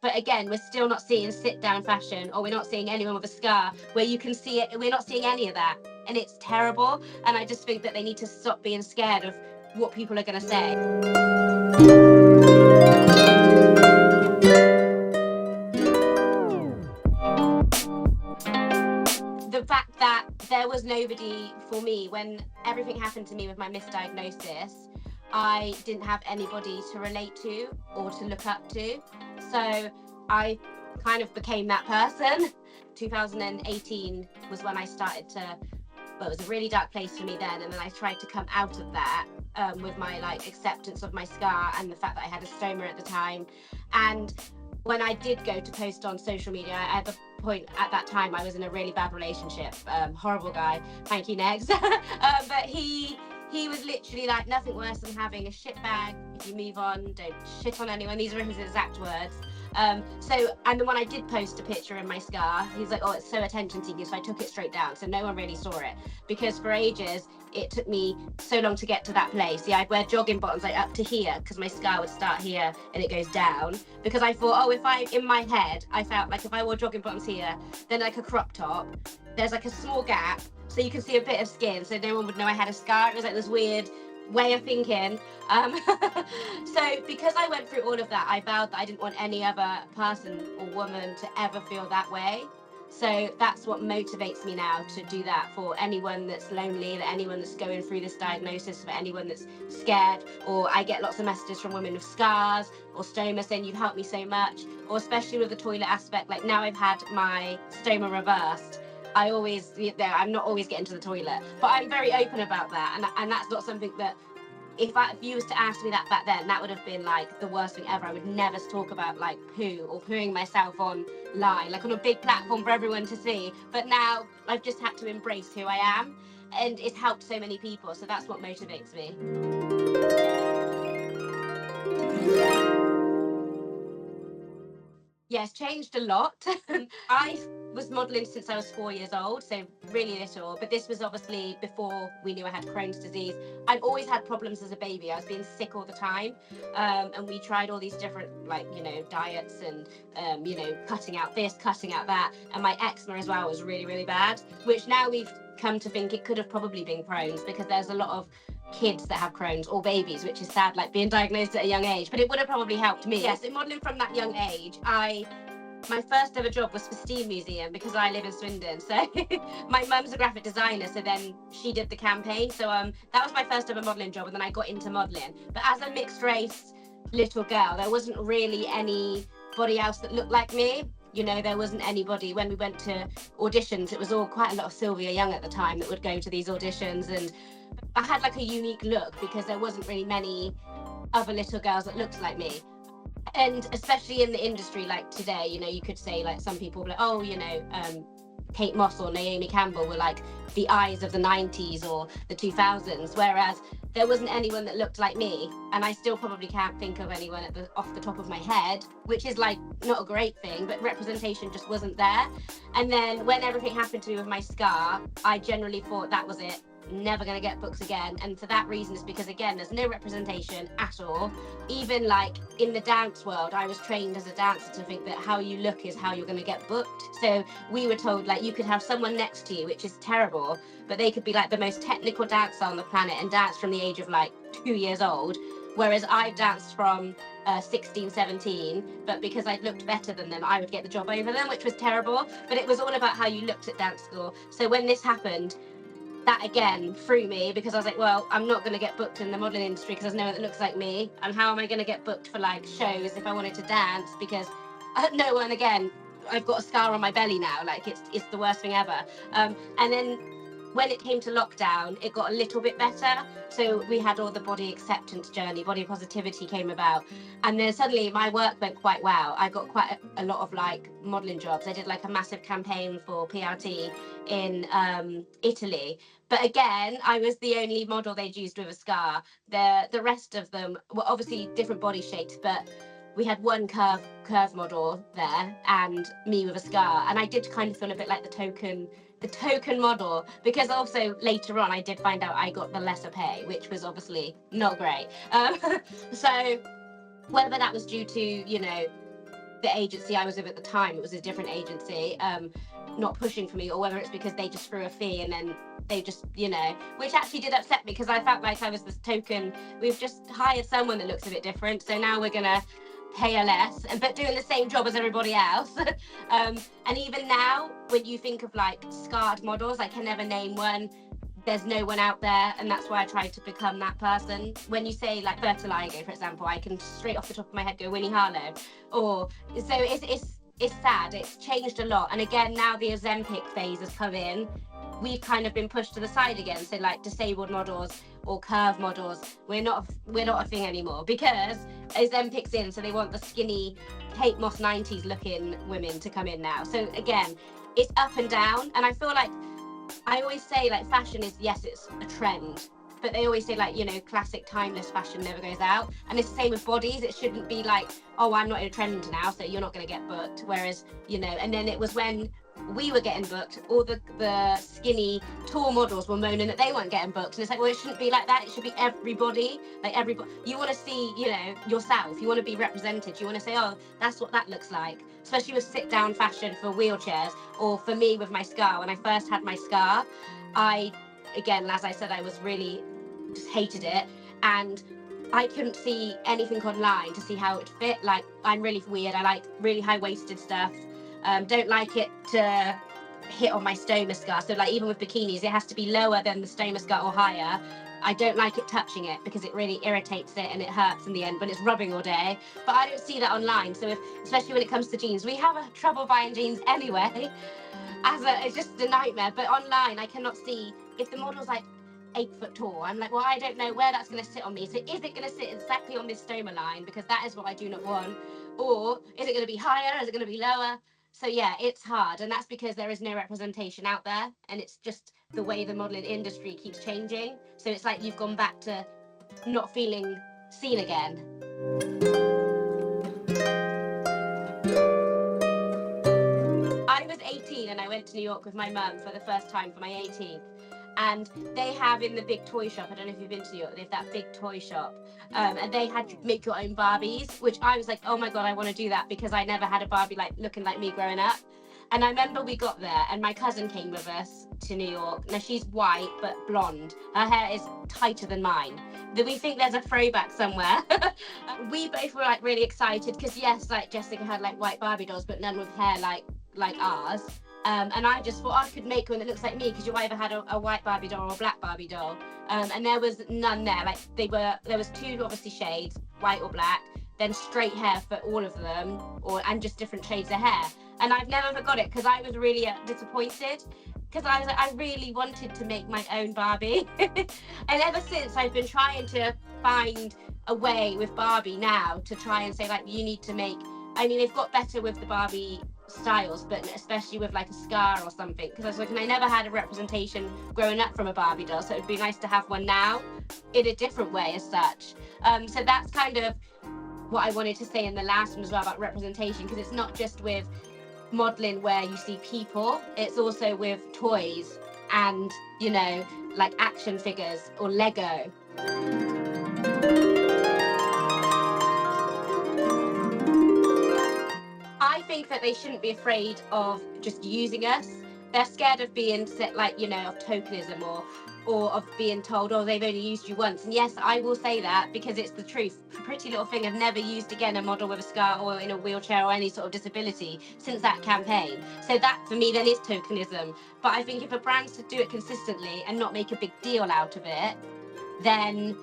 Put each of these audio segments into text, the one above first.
But again, we're still not seeing sit down fashion, or we're not seeing anyone with a scar where you can see it. We're not seeing any of that. And it's terrible. And I just think that they need to stop being scared of what people are going to say. The fact that there was nobody for me when everything happened to me with my misdiagnosis, I didn't have anybody to relate to or to look up to. So I kind of became that person. 2018 was when I started to, well, it was a really dark place for me then. And then I tried to come out of that with my like acceptance of my scar and the fact that I had a stoma at the time. And when I did go to post on social media, at the point at that time, I was in a really bad relationship, horrible guy, thank you, next. But he was literally like, nothing worse than having a shit bag. If you move on, don't shit on anyone. These are his exact words. So, and then when I did post a picture in my scar, he's like, oh, it's so attention seeking. So I took it straight down. So no one really saw it, because for ages, it took me so long to get to that place. Yeah, I'd wear jogging bottoms like up to here, because my scar would start here and it goes down. Because I thought, oh, in my head, I felt like if I wore jogging bottoms here, then like a crop top, there's like a small gap, so you can see a bit of skin, so no one would know I had a scar. It was like this weird way of thinking. So because I went through all of that, I vowed that I didn't want any other person or woman to ever feel that way. So that's what motivates me now to do that for anyone that's lonely, that anyone that's going through this diagnosis, for anyone that's scared. Or I get lots of messages from women with scars or stoma saying, you've helped me so much. Or especially with the toilet aspect, like now I've had my stoma reversed, I'm not always getting to the toilet, but I'm very open about that. And that's not something that, if you was to ask me that back then, that would have been like the worst thing ever. I would never talk about like poo or pooing myself online, like on a big platform for everyone to see. But now I've just had to embrace who I am, and it's helped so many people. So that's what motivates me. Yeah, it's changed a lot. I was modelling since I was 4 years old, so really little, but this was obviously before we knew I had Crohn's disease. I've always had problems as a baby. I was being sick all the time, and we tried all these different, like, diets and, cutting out this, cutting out that, and my eczema as well was really, really bad, which now we've come to think it could have probably been Crohn's, because there's a lot of kids that have Crohn's, or babies, which is sad, like being diagnosed at a young age, but it would have probably helped me. Yes, in modelling from that young age, my first ever job was for Steam Museum, because I live in Swindon. So my mum's a graphic designer, so then she did the campaign. So that was my first ever modelling job, and then I got into modelling. But as a mixed race little girl, there wasn't really anybody else that looked like me. There wasn't anybody. When we went to auditions, it was all quite a lot of Sylvia Young at the time that would go to these auditions, and I had like a unique look because there wasn't really many other little girls that looked like me. And especially in the industry like today, you could say like some people were like, oh, Kate Moss or Naomi Campbell were like the eyes of the 90s or the 2000s, whereas there wasn't anyone that looked like me. And I still probably can't think of anyone off the top of my head, which is like not a great thing, but representation just wasn't there. And then when everything happened to me with my scar, I generally thought that was it. Never going to get booked again. And for that reason, it's because, again, there's no representation at all. Even like in the dance world, I was trained as a dancer to think that how you look is how you're going to get booked. So we were told like you could have someone next to you, which is terrible, but they could be like the most technical dancer on the planet and dance from the age of like 2 years old. Whereas I danced from 16, 17, but because I looked better than them, I would get the job over them, which was terrible. But it was all about how you looked at dance school. So when this happened, that again threw me, because I was like, well, I'm not going to get booked in the modelling industry because there's no one that looks like me. And how am I going to get booked for like shows if I wanted to dance? Because no one, again, I've got a scar on my belly now. Like it's the worst thing ever. And then when it came to lockdown, it got a little bit better. So we had all the body acceptance journey, body positivity came about. And then suddenly my work went quite well. I got quite a lot of like modelling jobs. I did like a massive campaign for PRT in Italy. But again, I was the only model they'd used with a scar. The rest of them were obviously different body shapes, but we had one curve model there and me with a scar. And I did kind of feel a bit like the token model, because also later on I did find out I got the lesser pay, which was obviously not great. So whether that was due to, the agency I was with at the time, it was a different agency, not pushing for me, or whether it's because they just threw a fee and then they just, you know, which actually did upset me because I felt like I was this token. We've just hired someone that looks a bit different, so now we're gonna pay her less, but doing the same job as everybody else. And even now, when you think of like scarred models, I can never name one. There's no one out there, and that's why I tried to become that person. When you say like Bertolago, for example, I can straight off the top of my head go Winnie Harlow, or so it's sad. It's changed a lot, and again now the Ozempic phase has come in. We've kind of been pushed to the side again. So like disabled models or curve models, we're not a thing anymore because Ozempic's in, so they want the skinny Kate Moss 90s looking women to come in now. So again, it's up and down, and I feel like I always say like fashion is, yes, it's a trend, but they always say like, you know, classic timeless fashion never goes out. And it's the same with bodies. It shouldn't be like, oh, I'm not in a trend now, so you're not going to get booked. Whereas, you know, and then it was when we were getting booked, all the skinny tall models were moaning that they weren't getting booked, and it's like, well, it shouldn't be like that. It should be everybody. Like everybody, you want to see, you know, yourself, you want to be represented, you want to say, oh, that's what that looks like. Especially with sit down fashion for wheelchairs, or for me with my scar. When I first had my scar, again, as I said, I was really just hated it, and I couldn't see anything online to see how it fit. Like, I'm really weird. I like really high-waisted stuff. Don't like it to hit on my stoma scar. So like even with bikinis, it has to be lower than the stoma scar or higher. I don't like it touching it because it really irritates it and it hurts in the end when it's rubbing all day. But I don't see that online. So especially when it comes to jeans, we have a trouble buying jeans anyway. It's just a nightmare. But online, I cannot see if the model's like 8 foot tall. I'm like, well, I don't know where that's going to sit on me. So is it going to sit exactly on this stoma line? Because that is what I do not want. Or is it going to be higher? Is it going to be lower? So yeah, it's hard, and that's because there is no representation out there, and it's just the way the modelling industry keeps changing. So it's like you've gone back to not feeling seen again. I was 18 and I went to New York with my mum for the first time for my 18th. And they have in the big toy shop, I don't know if you've been to New York, they have that big toy shop. And they had to make your own Barbies, which I was like, oh my God, I want to do that because I never had a Barbie like looking like me growing up. And I remember we got there and my cousin came with us to New York. Now she's white, but blonde. Her hair is tighter than mine. We think there's a throwback somewhere. We both were like really excited because yes, like Jessica had like white Barbie dolls, but none with hair like ours. And I just thought I could make one that looks like me because you either had a white Barbie doll or a black Barbie doll. And there was none there. Like there was 2 obviously shades, white or black, then straight hair for all of them, and just different shades of hair. And I've never forgot it because I was really disappointed because I was like, I really wanted to make my own Barbie. And ever since I've been trying to find a way with Barbie now to try and say like, you need to make, I mean, they've got better with the Barbie styles, but especially with like a scar or something, because I was like, and I never had a representation growing up from a Barbie doll, so it'd be nice to have one now in a different way as such. So that's kind of what I wanted to say in the last one as well about representation, because it's not just with modeling where you see people, it's also with toys and, you know, like action figures or Lego. I think that they shouldn't be afraid of just using us. They're scared of being like, you know, of tokenism or of being told, oh, they've only used you once. And yes, I will say that because it's the truth. Pretty Little Thing have never used again a model with a scar or in a wheelchair or any sort of disability since that campaign. So that for me then is tokenism. But I think if a brand's to do it consistently and not make a big deal out of it, then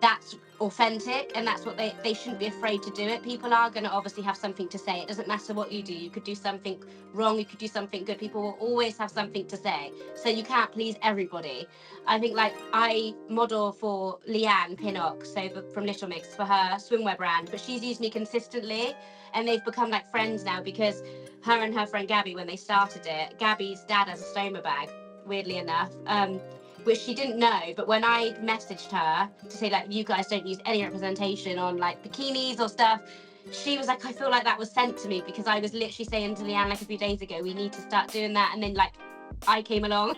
that's authentic, and that's what they shouldn't be afraid to do it. People are going to obviously have something to say. It doesn't matter what you do. You could do something wrong, you could do something good. People will always have something to say, so you can't please everybody. I think like I model for Leanne Pinnock, so from Little Mix, for her swimwear brand, but she's used me consistently and they've become like friends now because her and her friend Gabby, when they started it, Gabby's dad has a stoma bag, weirdly enough, which she didn't know, but when I messaged her to say like, you guys don't use any representation on like bikinis or stuff, she was like, I feel like that was sent to me because I was literally saying to Leanne like a few days ago, we need to start doing that. And then like I came along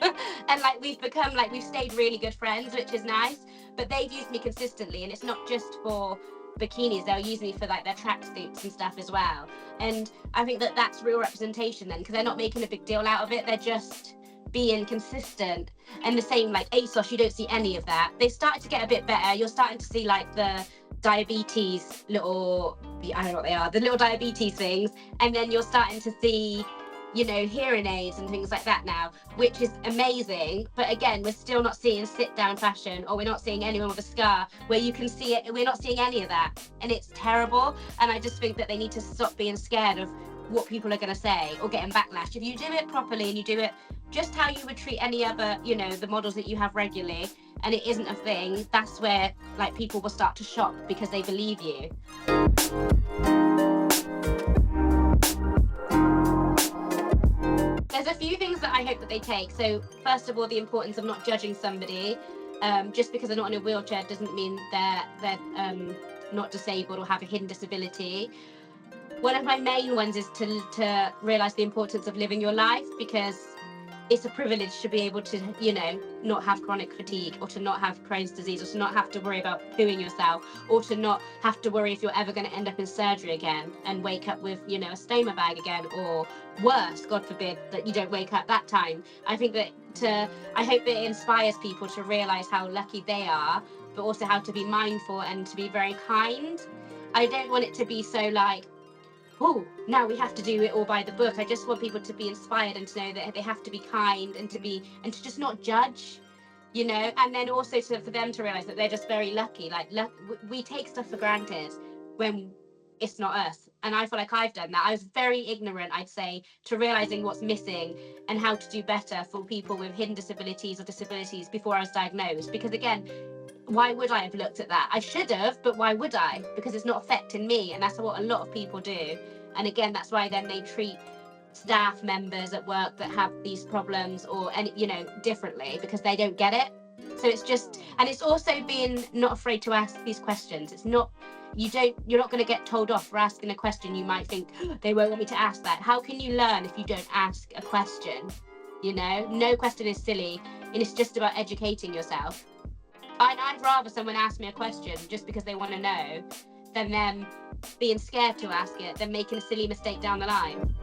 and like we've stayed really good friends, which is nice. But they've used me consistently, and it's not just for bikinis, they'll use me for like their tracksuits and stuff as well. And I think that that's real representation then, because they're not making a big deal out of it. They're just being consistent. And the same, like ASOS, you don't see any of that. They started to get a bit better. You're starting to see like the diabetes little, I don't know what they are, the little diabetes things. And then you're starting to see, you know, hearing aids and things like that now, which is amazing. But again, we're still not seeing sit down fashion, or we're not seeing anyone with a scar where you can see it. We're not seeing any of that. And it's terrible. And I just think that they need to stop being scared of what people are going to say or getting backlash. If you do it properly and you do it just how you would treat any other, you know, the models that you have regularly, and it isn't a thing, that's where like people will start to shop because they believe you. There's a few things that I hope that they take. So first of all, the importance of not judging somebody. Just because they're not in a wheelchair doesn't mean they're not disabled or have a hidden disability. One of my main ones is to realise the importance of living your life, because it's a privilege to be able to, you know, not have chronic fatigue, or to not have Crohn's disease, or to not have to worry about pooing yourself, or to not have to worry if you're ever going to end up in surgery again and wake up with, you know, a stoma bag again, or worse, God forbid, that you don't wake up that time. I think that I hope that it inspires people to realise how lucky they are, but also how to be mindful and to be very kind. I don't want it to be so like, oh, now we have to do it all by the book. I just want people to be inspired and to know that they have to be kind and to just not judge, you know. And then also for them to realize that they're just very lucky. Like we take stuff for granted when it's not us. And I feel like I've done that. I was very ignorant, I'd say, to realizing what's missing and how to do better for people with hidden disabilities or disabilities before I was diagnosed. Because again, why would I have looked at that? I should have, but why would I? Because it's not affecting me, and that's what a lot of people do. And again, that's why then they treat staff members at work that have these problems or any, you know, differently, because they don't get it. So it's just, and it's also being not afraid to ask these questions. It's not, you're not going to get told off for asking a question. You might think, oh, they won't want me to ask that. How can you learn if you don't ask a question? You know, no question is silly, and it's just about educating yourself. And I'd rather someone ask me a question just because they want to know than them being scared to ask it, than making a silly mistake down the line.